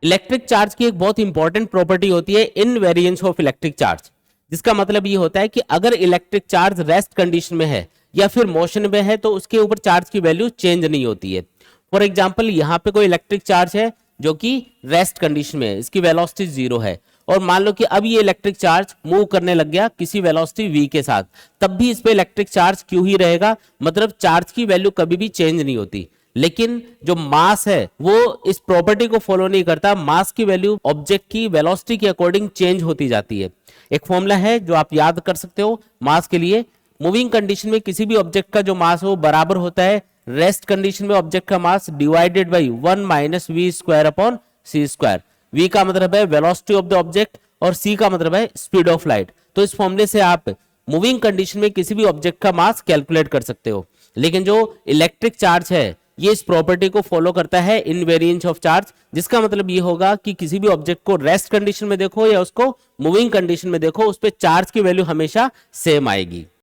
Electric charge की एक बहुत इंपॉर्टेंट प्रॉपर्टी होती है इनवेरिएंस ऑफ इलेक्ट्रिक चार्ज, जिसका मतलब ये होता है कि अगर इलेक्ट्रिक चार्ज रेस्ट कंडीशन में है या फिर मोशन में है तो उसके ऊपर चार्ज की वैल्यू चेंज नहीं होती है। फॉर एग्जाम्पल यहाँ पे कोई इलेक्ट्रिक चार्ज है जो कि रेस्ट कंडीशन में है, इसकी वेलोसिटी 0 है, और मान लो कि अब ये इलेक्ट्रिक चार्ज मूव करने लग गया किसी वेलोसिटी v के साथ, तब भी इस पे इलेक्ट्रिक चार्ज क्यों ही रहेगा, मतलब चार्ज की वैल्यू कभी भी चेंज नहीं होती। लेकिन जो मास है वो इस प्रॉपर्टी को फॉलो नहीं करता, मास की वैल्यू ऑब्जेक्ट की वेलोसिटी के अकॉर्डिंग चेंज होती जाती है। एक फॉर्मूला है जो आप याद कर सकते हो मास के लिए, मूविंग कंडीशन में किसी भी ऑब्जेक्ट का जो मास हो बराबर होता है रेस्ट कंडीशन में ऑब्जेक्ट का mass divided by 1 minus v square upon c square. V का मतलब है वेलोसिटी ऑफ द ऑब्जेक्ट और सी का मतलब है स्पीड ऑफ लाइट। तो इस फॉर्मूले से आप मूविंग कंडीशन में किसी भी ऑब्जेक्ट का मास कैलकुलेट कर सकते हो। लेकिन जो इलेक्ट्रिक चार्ज है ये इस प्रॉपर्टी को फॉलो करता है इनवेरिएंस ऑफ चार्ज, जिसका मतलब ये होगा कि किसी भी ऑब्जेक्ट को रेस्ट कंडीशन में देखो या उसको मूविंग कंडीशन में देखो, उस पे चार्ज की वैल्यू हमेशा सेम आएगी।